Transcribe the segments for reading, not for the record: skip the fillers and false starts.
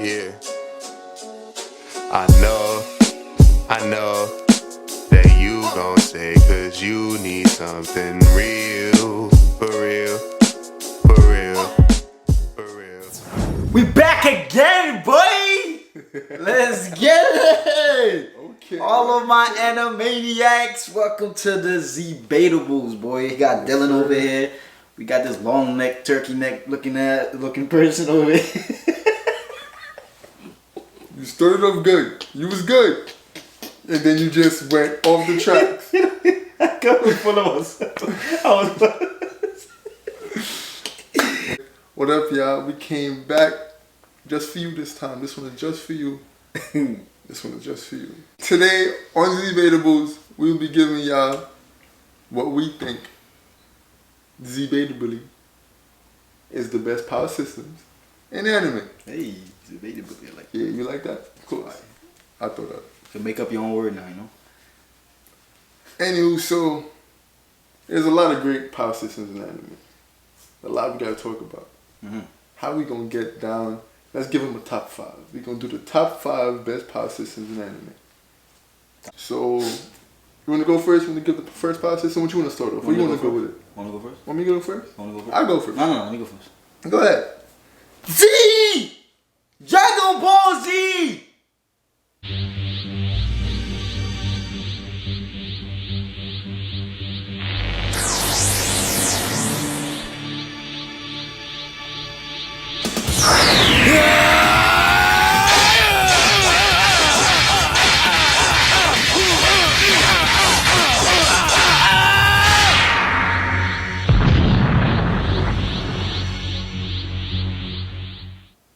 Yeah. I know that you gon' say, cause you need something real, for real, for real, for real. We back again, boy! Let's get it! Okay. All of my Animaniacs, welcome to the Z-Betables, boy. You got Dylan over here. We got this long neck, turkey neck looking person over here. You started off good. You was good. And then you just went off the tracks. I got full of myself. What up, y'all? We came back just for you this time. This one is just for you. This one is just for you. Today on Z-Betables, we'll be giving y'all what we think Z-Betably is the best power systems in anime. Hey, Z-Betably, I like that. Yeah, you like that? Cool. I thought that. You can make up your own word now, you know? Anywho, so there's a lot of great power systems in anime. A lot we gotta talk about. How we gonna get down? Let's give them a top 5. We gonna do the top 5 best power systems in anime. So, you wanna go first? You wanna give the first power system? What you wanna start off? Where you wanna go with it? Want to go first? Want me to go first? Want to go first? I'll go first. No, let me go first. Go ahead. Z! Dragon Ball Z!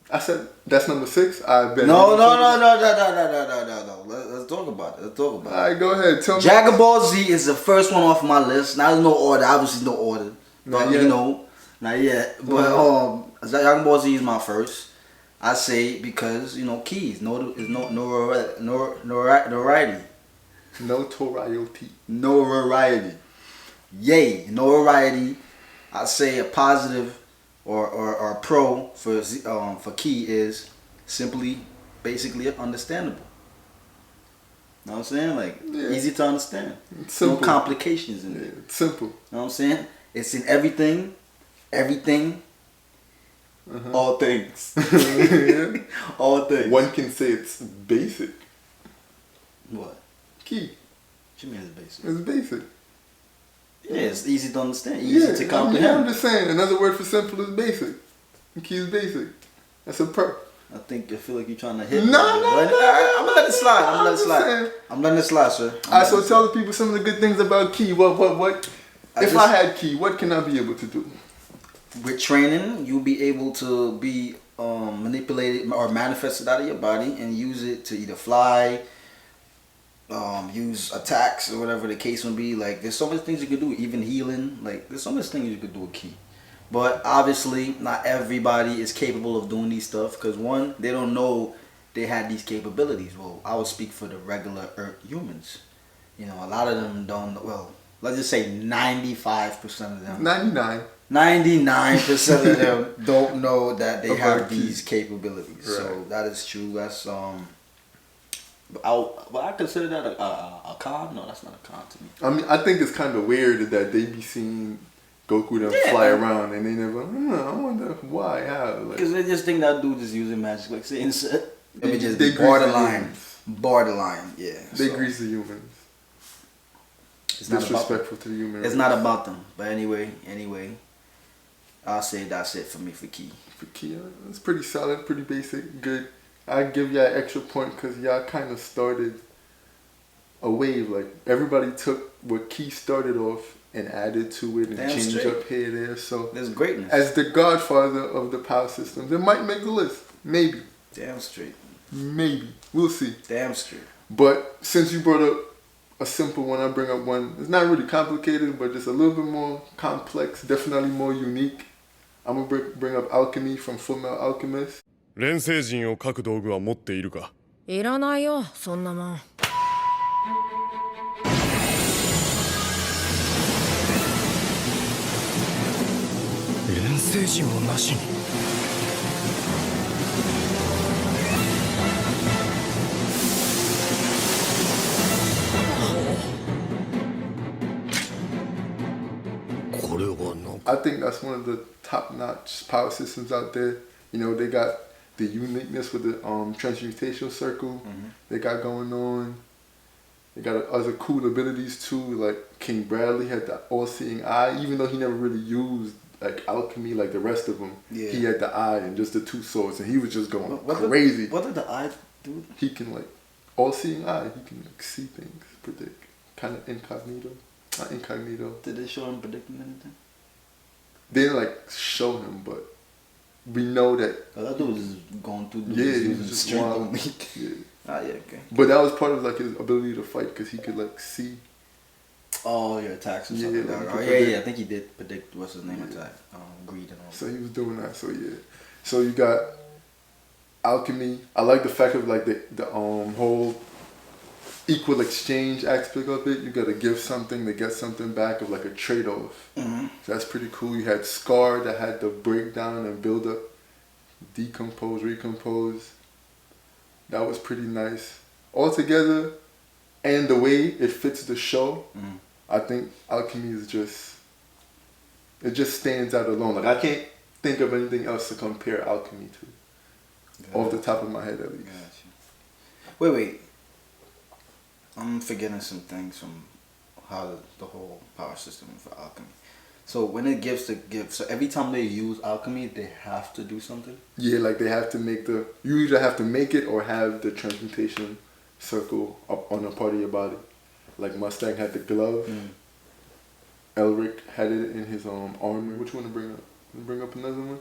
I said that's number 6. I bet. No. Let's talk about it. Alright, go ahead. Tell me. Dragon Ball Z is the first one off my list. Now there's no order. Obviously no order. Not But yet. you know, not yet. But Dragon Ball Z is my first. I say because keys. Notoriety. Notoriety. Notoriety. Yay, notoriety. I say a positive or a pro for key is simply basically understandable. Know what I'm saying? Like easy to understand. It's simple. No complications in Yeah, it. it's simple. Know what I'm saying? It's in everything, all things. Yeah. All things. One can say it's basic. What? Key. What you mean it's basic? It's basic. Yeah, it's easy to understand, easy to I'm comprehend. just saying, another word for simple is basic. Key is basic. That's a pro. I feel like you're trying to hit No, me. no. I'm gonna let it slide. saying. I'm letting it slide, sir. Alright, so tell the people some of the good things about Key. What? If I had Key, what can I be able to do? With training, you'll be able to be manipulated or manifested out of your body and use it to either fly, use attacks or whatever the case may be. Like there's so many things you could do, even healing. Like there's so much things you could do with Key. But obviously, not everybody is capable of doing these stuff because one, they don't know they had these capabilities. Well, I would speak for the regular Earth humans. A lot of them don't. Well, let's just say 95% of them. 99. 99% of them don't know that they have About these capabilities. Right. So that is true. That's but I consider that a con. No, that's not a con to me. I mean, I think it's kind of weird that they be seeing Goku them Yeah. fly around and they never. I wonder why, how. Because they just think that dude is using magic, like saying said. Let me just They be grease the borderline. humans. Borderline, yeah. They So grease the humans. it's not about them. Disrespectful to the human. It's race. not about them. But anyway, I'll say that's it for me for Key. For Key, it's pretty solid, pretty basic, good. I give y'all an extra point because y'all kind of started a wave. Like everybody took what Key started off and added to it and Damn changed straight. up here there. So There's greatness. as the godfather of the power systems, it might make the list. Maybe. Damn straight. Maybe. We'll see. Damn straight. But since you brought up a simple one, I bring up one. It's not really complicated, but just a little bit more complex, definitely more unique. I'm gonna bring up alchemy from Fullmetal Alchemist. 錬成人を書く道具は持っているか？いらないよ、そんなもん。錬成人をなしに。I think that's one of the top-notch power systems out there. You know, they got the uniqueness with the transmutational circle they got going on. They got other cool abilities too. Like King Bradley had the all-seeing eye, even though he never really used like alchemy like the rest of them. Yeah. He had the eye and just the two swords, and he was just going What crazy. What did the eye do? He can like all-seeing eye. He can like see things, predict, kind of incognito. Not incognito. Did they show him predicting anything? They didn't like show him, but we know that. That dude was just going through. Yeah, he using was just strength wild. only. Yeah. Ah, yeah, okay. But that was part of like his ability to fight because he could like see. Oh, your attacks and stuff Yeah, like that. like, Oh, he yeah, predict- yeah. I think he did predict what's his name attack. Greed and all. So he was doing that. So yeah. So you got alchemy. I like the fact of like the whole equal exchange aspect of it. You got to give something to get something back, of like a trade-off. Mm-hmm. So that's pretty cool. You had Scar that had to break down and build up, decompose, recompose. That was pretty nice. Altogether, and the way it fits the show, I think alchemy is it just stands out alone. Like I can't think of anything else to compare alchemy to, off the top of my head at least. Gotcha. Wait. I'm forgetting some things from how the whole power system for alchemy. So when it gives the gift, so every time they use alchemy, they have to do something? Yeah, like they have to you either have to make it or have the transmutation circle up on a part of your body. Like Mustang had the glove. Elric had it in his armor. Which one to bring up? Bring up another one?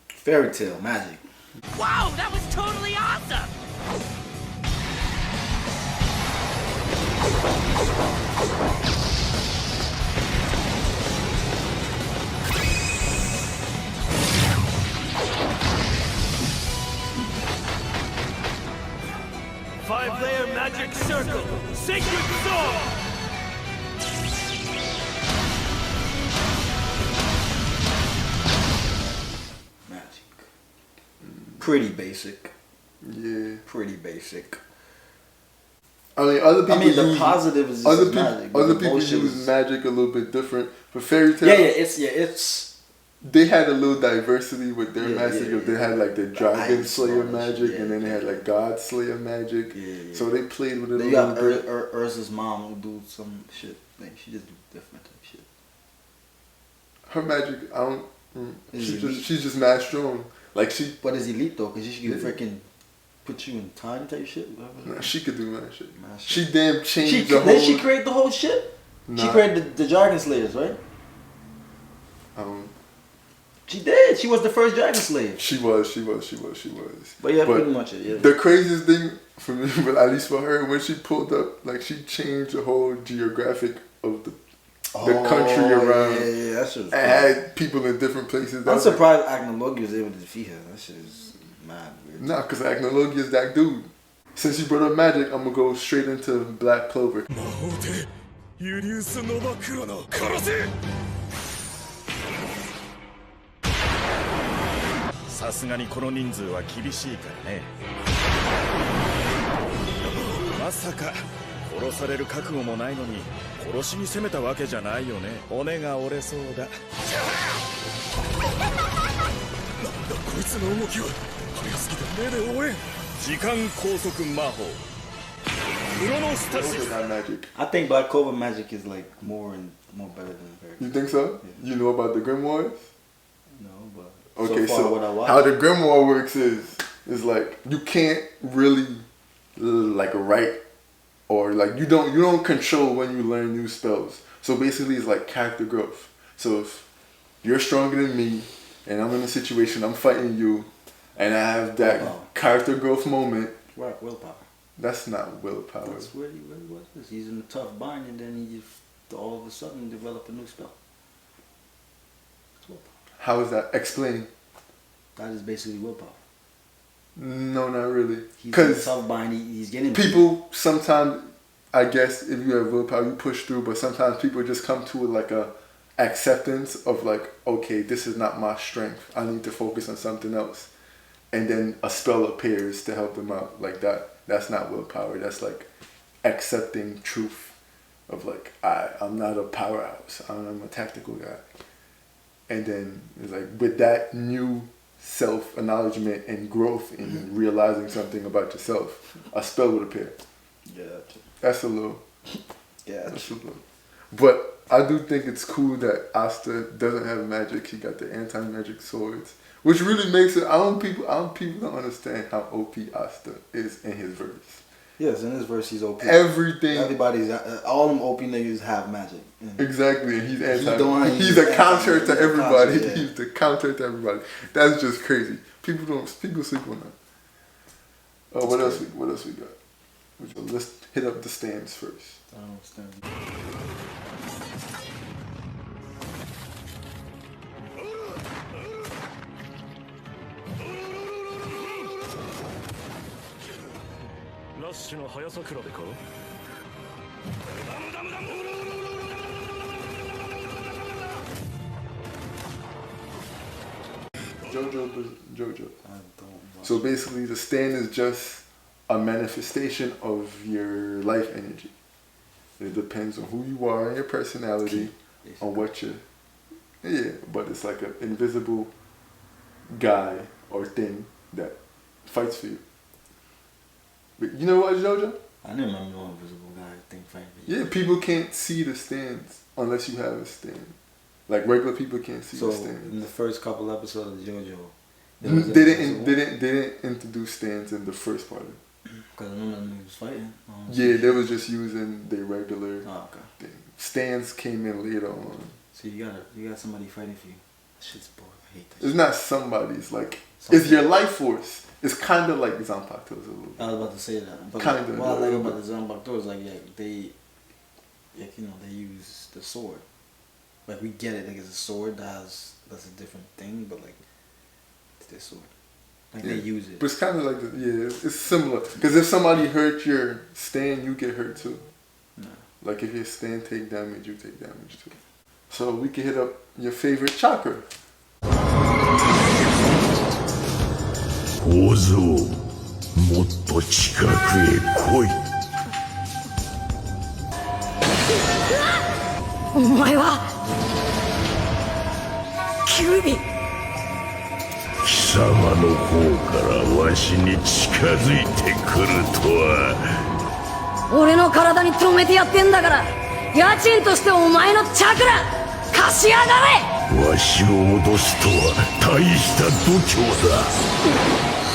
Fairy tale, magic. Wow, that was totally awesome! Five-layer magic circle, sacred sword! Magic. Pretty basic. Yeah. Pretty basic. I mean, other people the use positive is other just people. magic. but Other the people bullshit use is- magic a little bit different. For fairy tale, it's they had a little diversity with their Yeah, magic. yeah, They had like the dragon ice slayer and all that magic, shit, and then they had yeah. like god slayer magic. Yeah. So they played with it Then a you little got bit. Ursa's mom who do some shit. Like she just do different type shit. Her magic, I don't. Is it elite? She's just mad strong. Like she, But it's elite though, cause she can Yeah. freaking put you in time type shit. nah, she could do mad shit. Mad She shit. damn changed She the whole. did she create the whole shit? She Nah. created the Dragon Slayers, right? Um, She did. She was the first Dragon Slayer. she was. But yeah, pretty much it. Yeah. The craziest thing for me, but at least for her, when she pulled up, like she changed the whole geographic of the country around. Yeah, that shit was And had people in different places. I'm was like, surprised Agnologi was able to defeat her. That shit is mad weird. nah, because Agnologia is that dude. Since you brought up magic, I'm going to go straight into Black Clover. 魔法でユリウス・ノバクロノ殺せ。さすがにこの人数は厳しいからね。まさか殺される覚悟もないのに殺しに攻めたわけじゃないよね。骨が折れそうだ。なんだこいつの動きは。早すぎて目で追えん。時間拘束魔法。クロノスタシ Those ス。 are not magic. I think Black Clover magic is like more better than Fairy Tail. You think so? You know about the Grimoires? No, but Okay, so far what I watched, how the Grimoire works is like you can't really like write or like you don't control when you learn new spells. So basically it's like character growth. So if you're stronger than me and I'm in a situation, I'm fighting you and I have that character growth moment, Right, willpower. that's not willpower. That's really what it is. He's in a tough bind and then he just all of a sudden develop a new spell. It's willpower. How is that? Explain. That is basically willpower. No, not really. He's in a Because tough bind. He's getting people sometimes, I guess, if you have willpower, you push through. But sometimes people just come to like a acceptance of like, okay, this is not my strength. I need to focus on something else, and then a spell appears to help them out. Like that. That's not willpower. That's like accepting truth of like, I'm not a powerhouse. I'm a tactical guy. And then it's like with that new self-acknowledgement and growth in realizing something about yourself, a spell would appear. Yeah. That's a little. Yeah. That's a little. But I do think it's cool that Asta doesn't have magic. She got the anti-magic swords, which really makes it. People don't understand how OP Asta is in his verse. Yes, in this verse he's OP. Everything. Everybody's all them OP niggas have magic. Exactly, and he's He's a counter to he's a everybody. counter, yeah. He's the counter to everybody. That's just crazy. People sleep on that. Oh, what else we got? Let's hit up the stands first. I don't understand.ラッシュの早さ比べか。Jojo. So basically, the stand is just a manifestation of your life energy. It depends on who you are and your personality, on what you. Yeah, but it's like an invisible guy or thing that fights for you. But you know what, Jojo? I didn't remember no invisible guy thing fighting for you. Yeah, people can't see the stands unless you have a stand. Like regular people can't see the So stands. in the first couple episodes of JoJo, They didn't introduce stands in the first part of it. Because I know that nigga was fighting. Yeah, they was just using their regular Oh, okay. thing. Stands came in later on. So you got somebody fighting for you. That shit's boring. I hate that It's shit. not somebody's, like, it's your life force. It's kind of like Zanpakuto's a little bit. I was about to say that. But Kinda, what I like yeah. about the Zanbakuto is like, they use the sword. Like we get it, like it's a sword that's a different thing, but like it's their sword. Like they use it. But it's kind of like, it's similar. Because if somebody hurt your stand, you get hurt too. No. Like if your stand take damage, you take damage too. So we can hit up your favorite chakra. 構造もっと近くへ来い。お前はキュービ。貴様の方からわしに近づいてくるとは。俺の体に止めてやってんだから、家賃としてお前のチャクラ貸しやがれ。わしを脅すとは大した度胸だ。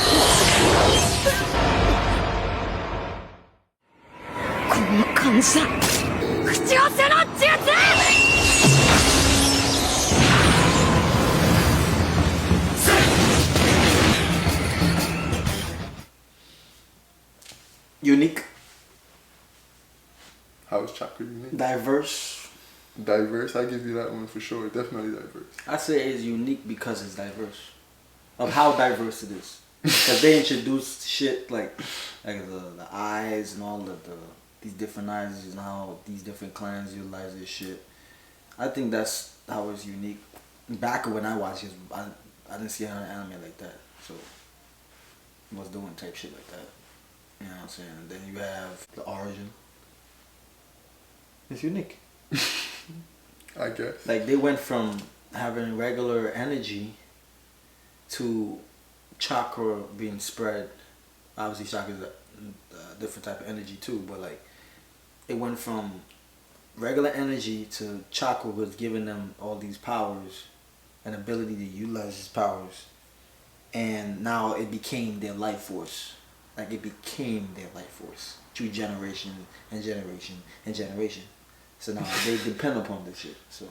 この感じだ。口寄せの術。Unique, How is chakra unique? diverse. Diverse, I give you that one for sure. Definitely diverse. I say it's unique because it's diverse. Of how diverse it is. Because they introduced shit like the eyes and all these different eyes and how these different clans utilize this shit. I think that's how it's unique. Back when I watched it, I didn't see an anime like that. So I was doing type shit like that. You know what I'm saying? And then you have the origin. It's unique. I guess. Like they went from having regular energy to chakra being spread. Obviously, chakra is a different type of energy too, but like it went from regular energy to chakra was giving them all these powers and ability to utilize these powers, and now it became their life force. Like it became their life force through generation and generation and generation. So now they depend upon this shit. So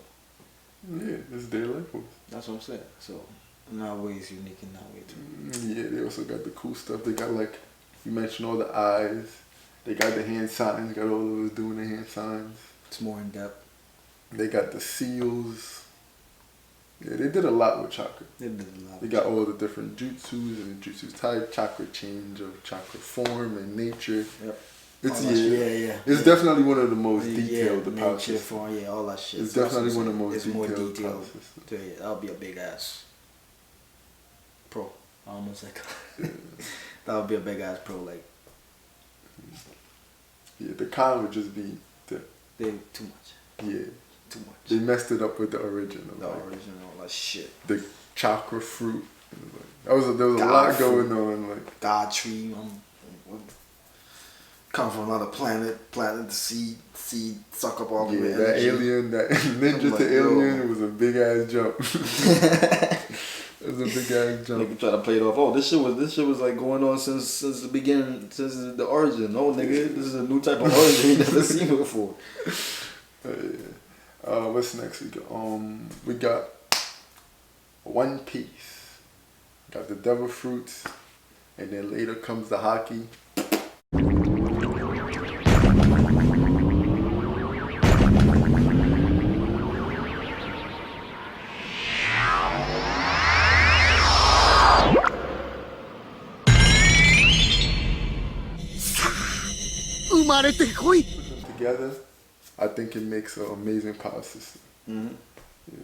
Yeah, it's their life force. that's what I'm saying. So in that way, it's unique in that way too. Yeah, they also got the cool stuff. They got, like, you mentioned all the eyes. They got the hand signs. Got all of us doing the hand signs. It's more in depth. They got the seals. Yeah, they did a lot with chakra. They did a lot. They got all the different jutsus and jutsu type, chakra change of chakra form and nature. Yep. It's All that shit. Yeah. It's definitely one of the most detailed the power nature systems. form, yeah, all that shit. It's So that's definitely what one of the I'm most saying. It's more detailed detailed. power systems. So, yeah, that'll be a big ass pro. Almost like that would be a big ass pro. Like Yeah, the con would just be the They too much. Yeah. Too much. They messed it up with the original. The like, original, like shit. The chakra fruit. There was a lot going on. Like God tree. Come from another planet. Planted the seed. Suck up all the yeah, that energy. alien, that ninja like, to alien, it was a big ass jump. It was a big ass jump. Nigga try to play it off. Oh, this shit was like going on since the beginning, since the origin. No, nigga, this is a new type of origin we never seen before. What's next? We got One Piece. Got the devil fruits, and then later comes the hockey. Together, I think it makes an amazing power system.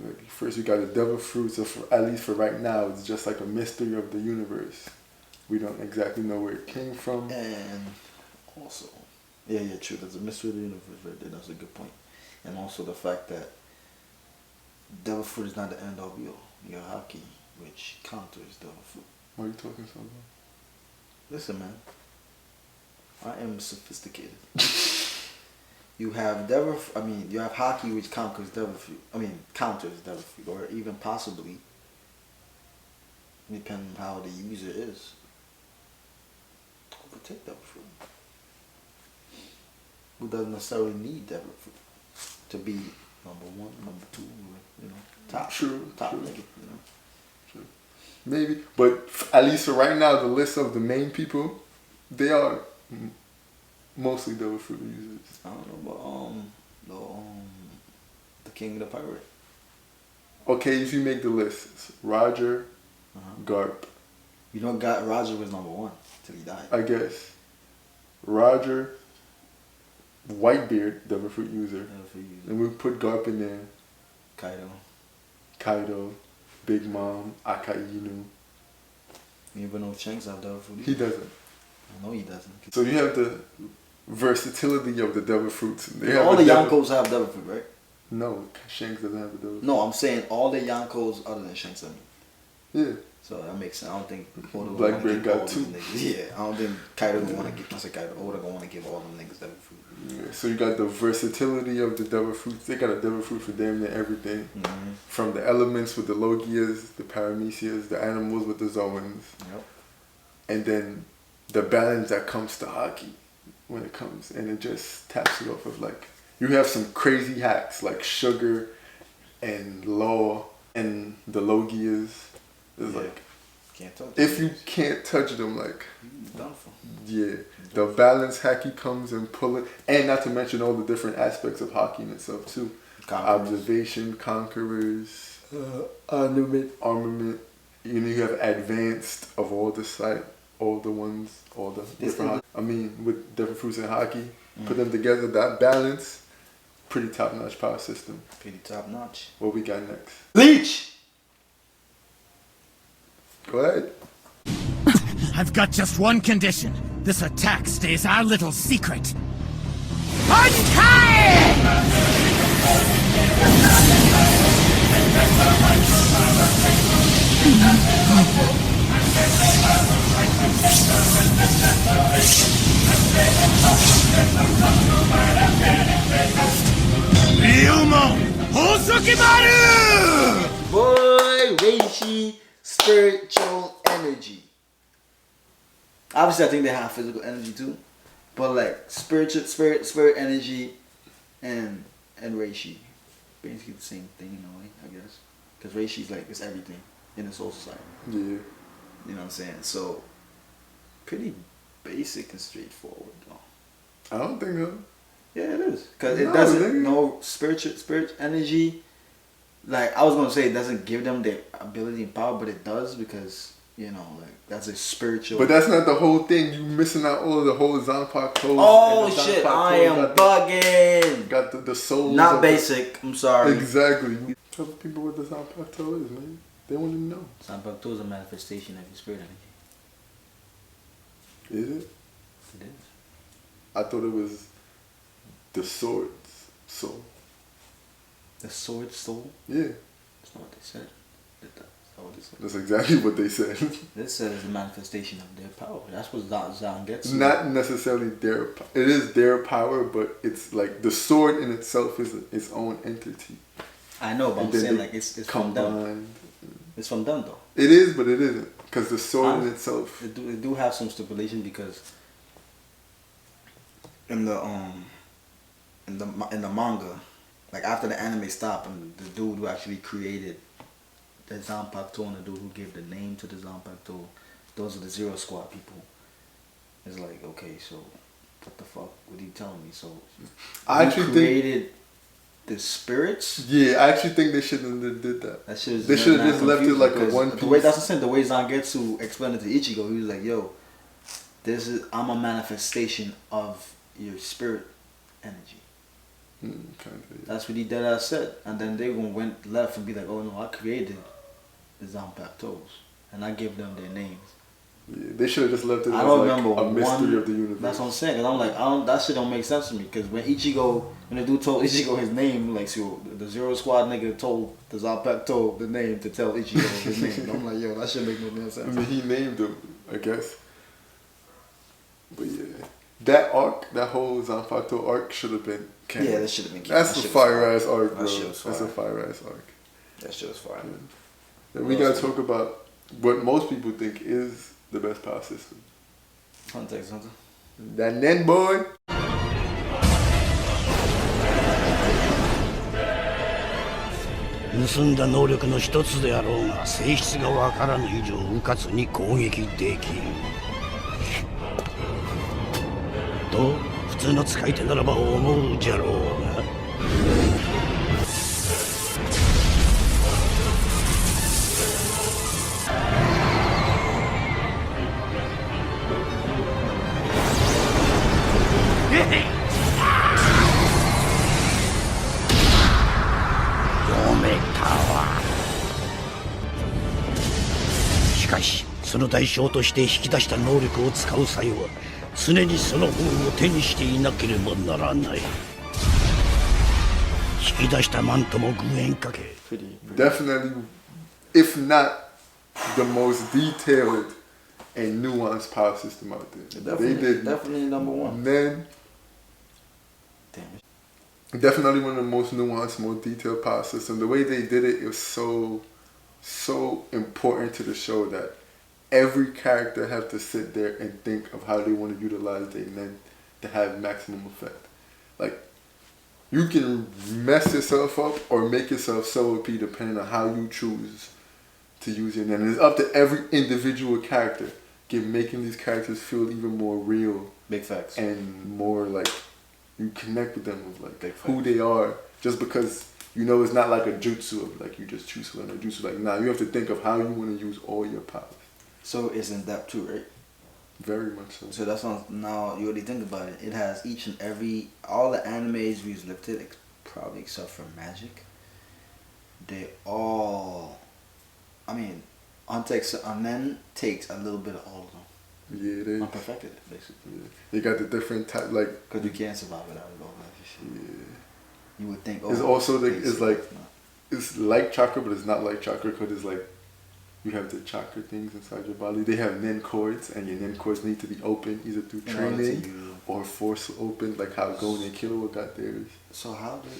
Like first, you got the devil fruits. So at least for right now, it's just like a mystery of the universe. We don't exactly know where it came from. And also, yeah, true. There's a mystery of the universe right there. That's a good point. And also the fact that devil fruit is not the end all be all. Your hockey, which counters devil fruit. What are you talking about? Listen, man. I am sophisticated. You have you have hockey, which counters devil fruit. Counters devil fruit, or even possibly, depending on how the user is, overtake devil fruit. Who doesn't necessarily need devil fruit to be number one, number two, top. True. Nigga, True. Maybe, but at least for right now, the list of the main people, they are mostly devil fruit users. I don't know, but the king of the pirate. Okay, if you make the list, it's Roger, Garp. You know, Roger was number one till he died. I guess Roger, Whitebeard, devil fruit user, and we put Garp in there. Kaido, Big Mom, Akainu. You even know Shanks have devil fruit. He doesn't. I know he doesn't. So you have the versatility of the devil fruits. All the Yonkos have devil fruit, right? No, Shanks doesn't have a devil fruit. No, I'm saying all the Yonkos other than Shanks. Yeah. So that makes sense. I don't think Blackbeard got two. Yeah, I don't think Kaido gonna want to give. I said Kaido gonna want to give all them niggas devil fruit. Yeah, so you got the versatility of the devil fruits. They got a devil fruit for damn near everything. From the elements with the Logias, the Paramecias, the animals with the Zoans. Yep. And then the balance that comes to hockey when it comes. And it just taps it off of like, you have some crazy hacks like Sugar and Law and the Logias. It's like, can't touch if you can't touch them, like, done for. Yeah, the balance hacky comes and pull it, and not to mention all the different aspects of hockey in itself too. Observation, conquerors, armament. You know, you have advanced of all the all the ones, all the different. With different fruits in hockey, put them together. That balance, pretty top notch power system. Pretty top notch. What we got next? Leech. Go ahead. I've got just one condition. This attack stays our little secret. Untie! Ryumo Hosokimaru! Boy, Reishi, spiritual energy. Obviously, I think they have physical energy too, but like spirit energy, and Reishi, basically the same thing in a way, I guess. Because Reishi's like it's everything in the soul society. Yeah. You know what I'm saying? So, pretty basic and straightforward though. I don't think so. Yeah, it is. Because it doesn't, spirit energy, like, I was going to say it doesn't give them the ability and power, but it does because, you know, like, that's a spiritual. But that's not the whole thing. You missing out all of the whole Zanpakuto. Oh, shit. I am bugging. Got the soul. Not basic. I'm sorry. Exactly. Tell people what the Zanpakuto is, man. They want to know. Zanpakuto is a manifestation of your spirit energy. Is it? It is. I thought it was the swords. soul. The sword soul? Yeah, That's not what they said. That's not what they said. that's exactly what they said. This said it's a manifestation of their power. That's what Zangetsu. Not necessarily their. It is their power, but it's like the sword in itself is its own entity. I know, but I'm then saying they like it's from them. combined. It's from them though. It is, but it isn't, because the sword in itself. They do have some stipulation because in the manga, like after the anime stopped, and the dude who actually created the Zanpakuto and the dude who gave the name to the Zanpakuto, those are the Zero Squad people. It's like, okay, so what the fuck? What are you telling me? So I you actually created the spirits. Yeah, I actually think they shouldn't have did that. That shit is They should have just left it like a because one piece. The way that's the same. The way Zangetsu explained it to Ichigo, he was like, "Yo, I'm a manifestation of your spirit energy." Kind of, yeah. That's what he dead ass said, and then they went left and be like, "Oh no, I created the Zanpakutos, and I give them their names." Yeah, they should have just left it I as don't like remember a mystery of the universe. That's what I'm saying. Cause I'm like, that shit don't make sense to me. Cause when the dude told Ichigo his name, like, so the Zero Squad nigga told the Zanpakuto the name to tell Ichigo his name. I'm like, yo, that shit make no damn I sense. mean, he named them, I guess. But yeah, that arc, that whole Zanpakuto arc should have been canon. Yeah, that should have been. That's a fire ass arc, bro. That shit was fire. That's a fire ass arc. That shit was fire. Then we gotta talk about what most people think is the best power system. Hunter x Hunter. That Nen boy. 盗んだ能力の一つであろうが性質がわからぬ以上迂闊に攻撃できると普通の使い手ならば思うじゃろうがしかしその代償として引き出した能力を使う際は常にその本を手にしていなければならない引き出したマントも具現かけ Definitely, if not the most detailed and nuanced power system out there. They did definitely number one. Then, Damn it. definitely one of the most nuanced, more detailed power system. The way they did it, it was so important to the show that every character have to sit there and think of how they want to utilize their nen to have maximum effect. Like, you can mess yourself up or make yourself so OP depending on how you choose to use your nen. And it's up to every individual character, making these characters feel even more real. Big facts. And more like you connect with them with like who they are, just because you know it's not like a jutsu of like you just choose one or jutsu. Like nah, you have to think of how you want to use all your powers. So it's in depth too, right? Very much so. So that's on, now you already think about it. It has each and every, all the animes we've looked at, probably except for Magic. They all, I mean, Nen takes a little bit of all of them. Yeah, they Perfected it basically. Yeah. They got the different type like Because you can't survive without it all that shit. yeah. You would think. Oh, It's also it's like no. it's like chakra, but it's not like chakra because it's like you have the chakra things inside your body. They have nen cords, and your nen cords need to be open either through training or force open, like how Gon and Killua got theirs. So how did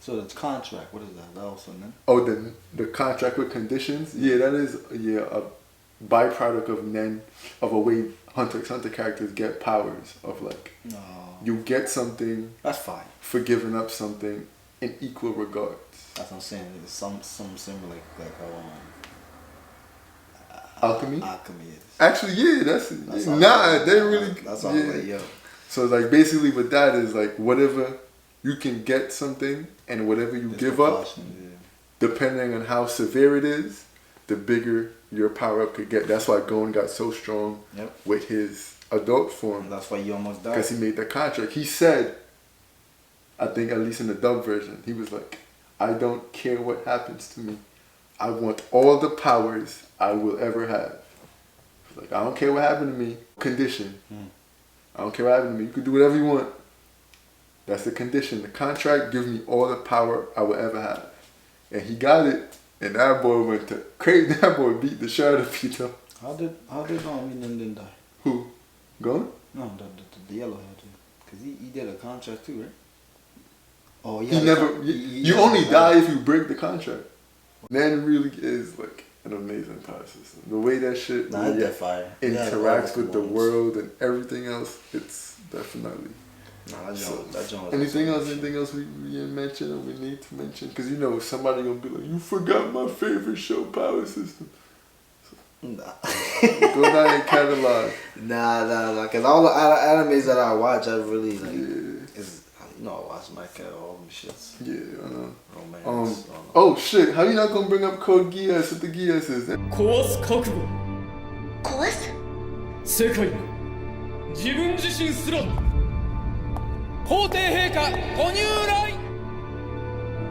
so the contract? What is that? That also Nen? Oh, the contract with conditions. Yeah, that is a byproduct of nen, of a way Hunter x Hunter characters get powers of like No. you get something That's fine. for giving up something in equal regards. That's what I'm saying. It's some similar like Alchemy? Alchemy is. Actually, yeah, that's all nah. They really That's all. yeah. Like, yo. So like basically, with that is like whatever you can get something, and whatever you give up, depending on how severe it is, the bigger your power up could get. That's why Gon got so strong with his adult form. That's why you almost died. Because he made that contract. He said, I think at least in the dub version, he was like, I don't care what happens to me. I want all the powers I will ever have. Like, I don't care what happened to me. Condition. I don't care what happened to me. You can do whatever you want. That's the condition. The contract gives me all the power I will ever have. And he got it. And that boy went to crazy. That boy beat the shit out of Peter. How did Lin die? Who? Gon? No, the yellow hair too. Cause he did a contract too, right? Oh yeah. He never. You only die if you break the contract. Nen really is like an amazing power system. The way that shit fire. interacts with the world and everything else, it's definitely. Nah, that joint. Anything else we didn't mention or we need to mention? Because you know somebody gonna be like, you forgot my favorite show, Power System. Nah. Go down your catalog. Nah. Cause all the animes that I watch, I really like. I watch my catalog and shits. Yeah, I know. Romance. Oh shit! How you not gonna bring up Code Geass? What the Geass is? 壊す覚悟壊す世界も自分自身すら皇帝陛下ご入来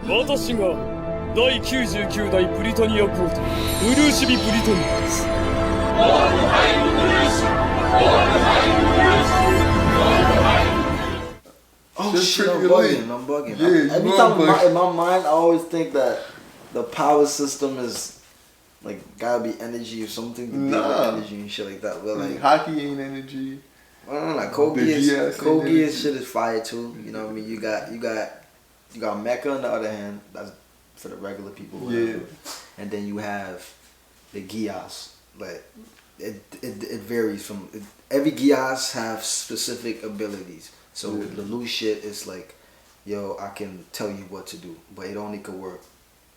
私が第99代ブリタニア皇帝ウルーシビ・ブリタニアです Oh Just shit, I'm pretty bugging. Yeah, Every time in my mind, I always think that the power system is like gotta be energy or something to deal with energy and shit like that. But like hockey ain't energy. I don't know, like Kogi's shit is fire too. You know what I mean? You got Mecha on the other hand, that's for the regular people. Whatever. Yeah. And then you have the Gias. Like it varies from every Gias have specific abilities. So the loose shit is like, yo, I can tell you what to do, but it only could work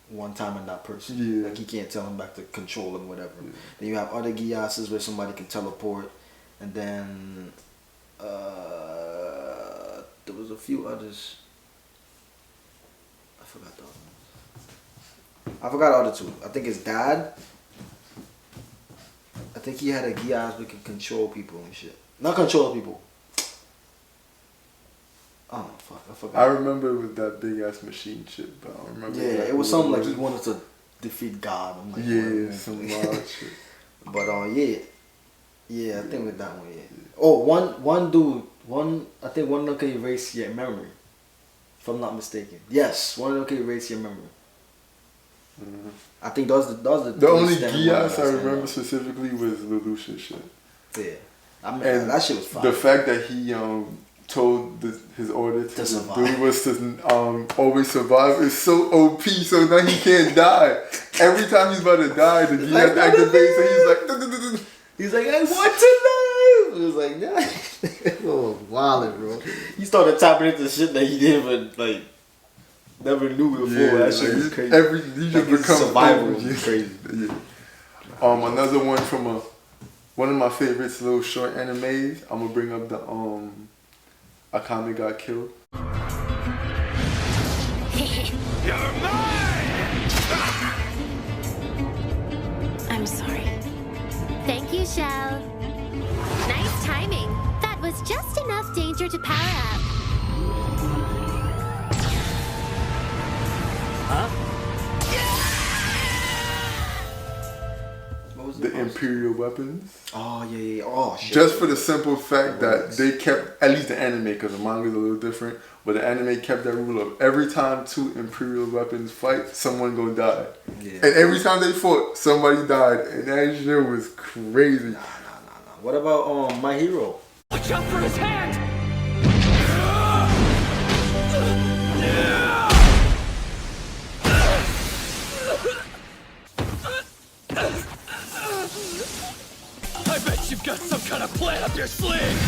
one time on that person. Yeah. Like you can't tell him back to control him, whatever. Yeah. Then you have other Giases where somebody can teleport, and then there was a few others. I forgot those ones. I forgot the other two. I think his dad. I think he had a Gias that could control people and shit. Not control people. Oh fuck! I forgot. I remember it was that big ass machine shit, but I don't remember. Yeah, it was something like he wanted to defeat God. I'm like, yeah, some wild shit. But yeah, I think with that one, yeah. Oh, one dude, I think one of them can erase your memory, if I'm not mistaken. Yes, one of them can erase your memory. Mm-hmm. I think those the only Gias I remember specifically was Lelouch's shit. Yeah, I mean that shit was fire. The fact that he told his order to do was to always survive is so OP. So now he can't die. Every time he's about to die, the Gias activates, so he's like, I want to live. It was like, nah. Oh, wildin', bro. He started tapping into shit that he didn't even never knew before. Yeah, that shit was crazy. He just becomes survival was crazy. Yeah. Another one from one of my favorites, little short animes. I'm gonna bring up the Akame got killed. You're mine! I'm sorry. Thank you, Shell. Nice timing. That was just enough danger to power up. Huh? The Imperial weapons. Oh yeah. Oh shit. Just for the simple fact that they kept, at least the anime, because the manga is a little different, but the anime kept that rule of every time two Imperial weapons fight, someone gonna die. Yeah. And every time they fought, somebody died, and that shit was crazy. Nah. What about My Hero? Watch out for his hand! I bet you've got some kind of plan up your sleeve!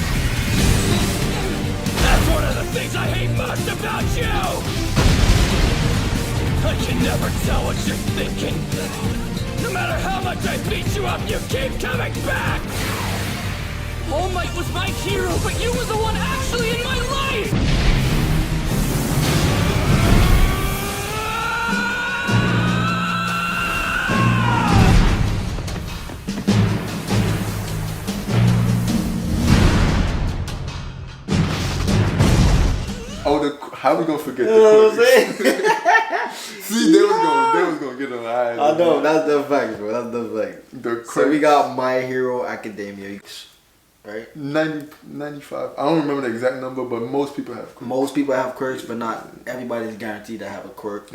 That's one of the things I hate most about you! I can never tell what you're thinking. No matter how much I beat you up, you keep coming back! All Might was my hero, but you were the one actually in my life! How we gonna forget the quirks? See, they was gonna get on the eyes. I know, that's the fact, bro. That's the fact. So we got My Hero Academia. right? 90, 95. I don't remember the exact number, but most people have quirks. Most people have quirks, but not everybody's guaranteed to have a quirk.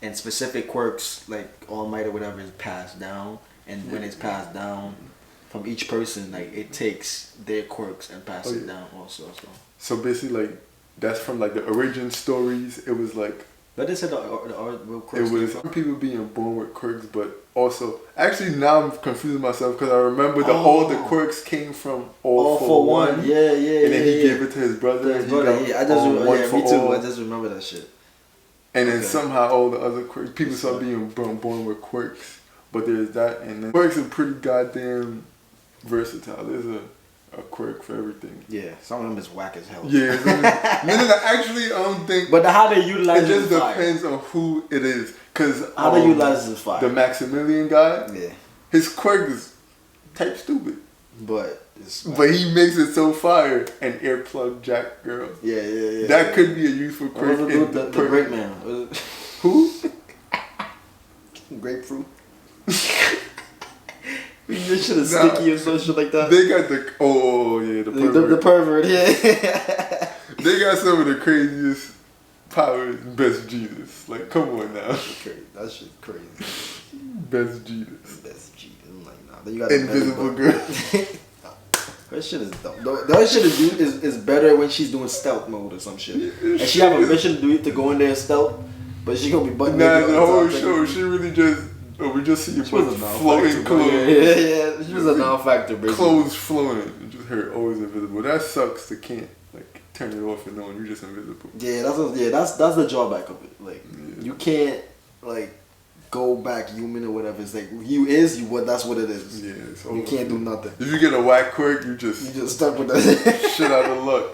And specific quirks, like All Might or whatever, is passed down. And when it's passed down from each person, like it takes their quirks and passes it down also. So basically, like that's from like the origin stories. It was like. But they said the quirks. It was some people being born with quirks, but also actually now I'm confusing myself because I remember all the quirks came from All for One. Yeah. And then he gave it to his brother. Me too. I just remember that shit. And then somehow all the other quirks, people start being born with quirks. But there's that, and then quirks are pretty goddamn versatile. There's a quirk for everything. Yeah, some of them is whack as hell. Yeah, actually, I don't think. But how they utilize it just depends on who it is. Cause how they utilize is fire. The Maximilian guy, his quirk is type stupid, but he makes it so fire. An earplug jack girl. Yeah. That could be a useful quirk. The great man. Who? Grapefruit. This shit is sticky or some shit like that. They got the pervert. The pervert, yeah. They got some of the craziest powers. Best Jesus, like come on now. That shit's crazy. Best Jesus. I'm like, nah. Then you got Invisible girl. Her shit is dumb. That shit is better when she's doing stealth mode or some shit. And she have a mission to go in there stealth, but she gonna be butt naked. The whole show, she really just. We just see your butt floating clothes. Yeah. She was a non-factor, basically. Clothes flowing. Just her always invisible. That sucks to can't like turn it off and on. You're just invisible. Yeah, that's the drawback of it. Like you can't like go back human or whatever. It's like that's what it is. Yeah, you can't do nothing. If you get a whack quirk, you just stuck with that shit out of luck.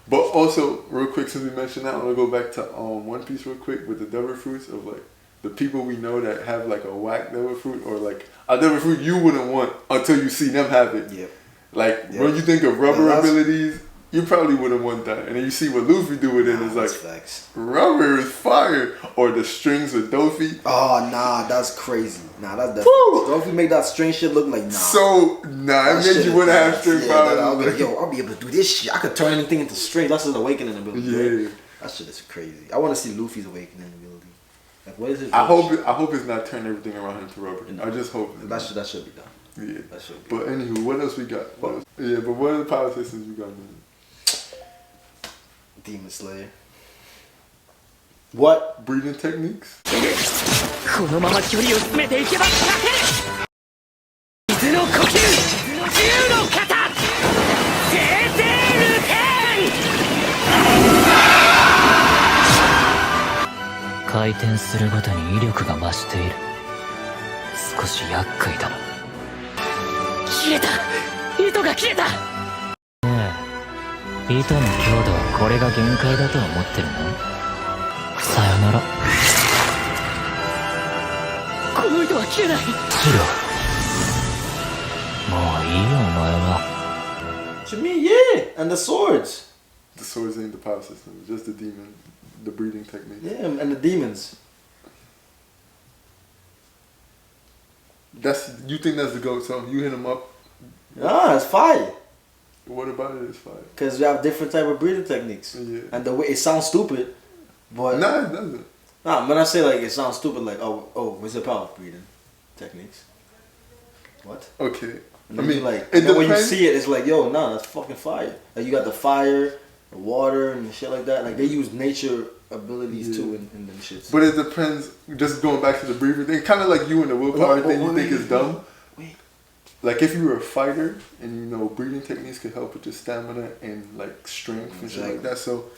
But also, real quick, since we mentioned that, I want to go back to One Piece real quick with the devil fruits of like. The people we know that have like a whack devil fruit or like a devil fruit you wouldn't want until you see them have it. Yeah. Like when you think of rubber abilities, you probably wouldn't want that. And then you see what Luffy do with it, it's like facts. Rubber is fire. Or the strings with Doffy. Oh nah, that's crazy. Nah, that's definitely Doffy make that string shit look like So it made you want to have string powers. I'll be able to do this shit. I could turn anything into string. That's his awakening ability. Yeah. Right? That shit is crazy. I want to see Luffy's awakening ability. Like, what is it? I hope it's not turning everything around into rubber. I just hope that should be done. Yeah. That should be. But anywho, what else we got? But what are the power systems we got? Demon Slayer. What? Breathing techniques? What you mean? Yeah, and the swords. The swords ain't the power system. It's just the demon, the breathing technique. Yeah, and the demons. You think that's the GOAT song? You hit him up. Ah, it's fire. What about it is fire? Because we have different type of breathing techniques. Yeah. And the way it sounds stupid, but nah, it doesn't. Nah, when I say like it sounds stupid, like what's the power of breathing techniques? What? Okay. I mean, like when you see it, it's like, yo, nah, that's fucking fire. Like you got the fire, the water, and shit like that. Like they use nature abilities too in them shits. But it depends. Just going back to the breathing thing, kind of like you and the willpower thing. You think is dumb. Wait. Like if you were a fighter and you know breathing techniques could help with your stamina and like strength and shit like that. So.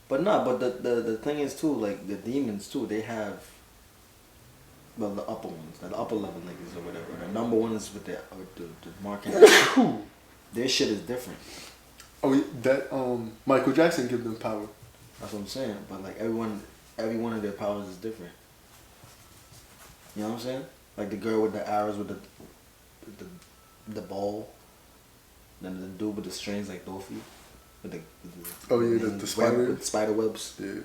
But the thing is too, like the demons too, they have. Well, the upper ones, the upper level niggas or whatever. The number one is with the marking. Their shit is different. Oh, that Michael Jackson give them power. That's what I'm saying. But like every one of their powers is different. You know what I'm saying? Like the girl with the arrows with the ball. Then the dude with the strings like Doffy. With the spider. With spider webs. Yeah.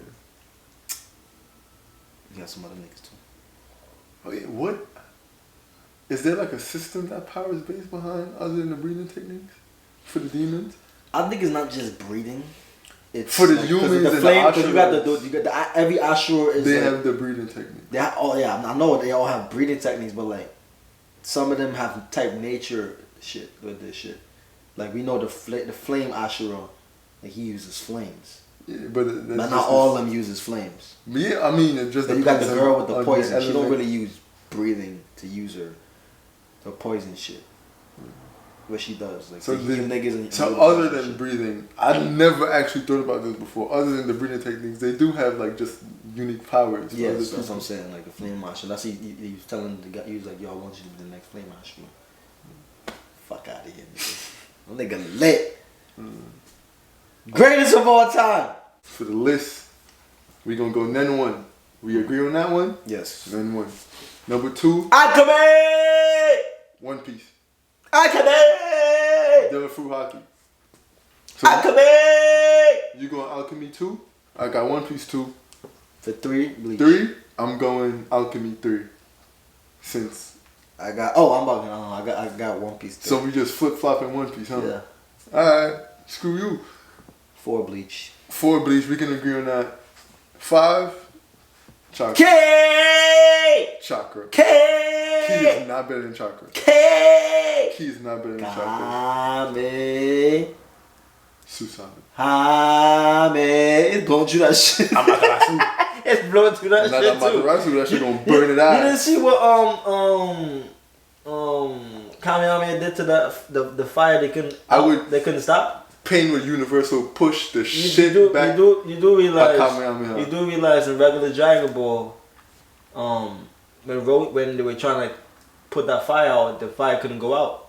You got some other niggas too. Oh yeah, what? Is there like a system that power is based behind other than the breathing techniques for the demons? I think it's not just breathing. It's for the like, humans the and flame, the you got the every Ashura is. They like, have the breathing technique. They I know they all have breathing techniques, but like some of them have type nature shit with this shit. Like we know the flame Ashura, like he uses flames. Yeah, but not all of them uses flames. Yeah, I mean it just. You got the girl with the poison. She don't element. really use breathing to use her poison shit. What she does, like so niggas and so other than breathing, I never actually thought about this before. Other than the breathing techniques, they do have like just unique powers. Yes, that's what I'm saying. Like the flame marshal. That's he was telling the guy. He was like, "Yo, I want you to be the next flame marshal." Fuck out of here, nigga. Nigga lit. Greatest of all time. For the list, we gonna go Nen 1. We agree on that one? Yes. Nen 1. Number 2. Akame! One Piece. Akame! Devil Fruit Hockey. So Akame! You going Alchemy 2? I got One Piece 2. For 3, Bleach. 3? I'm going Alchemy 3. Since I got I got One Piece 3. So we just flip flopping One Piece, huh? Yeah. Alright, screw you. 4 Bleach. 4 Bleach, we can agree on that. 5 Chakra. K! Chakra. K! Key is not better than Chakra. K! Key is not better than Chakra. Kame. Susanoo. Hame. It's blowing through that shit. It's blowing through that shit too. That shit gonna burn it out. You didn't see what Kamehameha did to the fire? They couldn't stop. Pain with Universal push the shit back. You do realize Kamehameha. you do realize in regular Dragon Ball, when they were trying to put that fire out, the fire couldn't go out.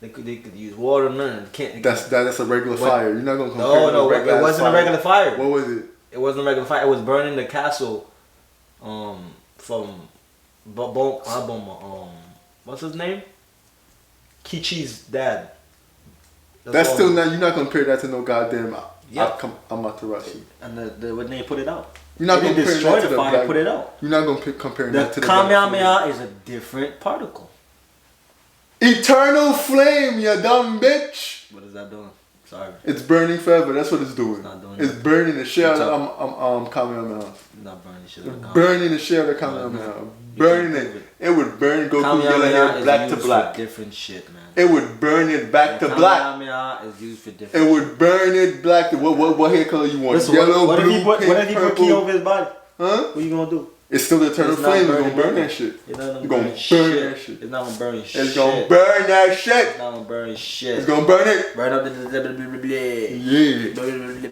They could use water, none. That's a regular fire. You're not gonna compare. No, it wasn't a regular fire. What was it? It wasn't a regular fire. It was burning the castle, from what's his name? Kichi's dad. That's still not. You're not gonna compare that to no goddamn Amaterasu. And when they put it out, you're not gonna destroy the fire. Put it out. You're not gonna compare that to the Kamehameha is a different particle. Eternal flame, you dumb bitch. What is that doing? Sorry. It's burning forever. That's what it's doing. It's not doing It's that. burning the shit out of Kamehameha. It's not burning the shit out of Kamehameha. Burning the shit out of Kamehameha. Burning it. It would burn Goku yellow hair black to black. For different shit, man. It would burn it back to black. Kamehameha is used for different. It would burn it black to what hair color you want? Listen, Yellow, what blue, if he put, pink, what if he put purple. key over his body? Huh? What you gonna do? It's still the eternal It's not flame. You're burning gonna burn nothing. that shit. You're You're gonna burn that shit. It's not gonna burn shit. It's gonna burn that shit. It's not gonna burn shit. It's gonna burn it. Burn up the Yeah.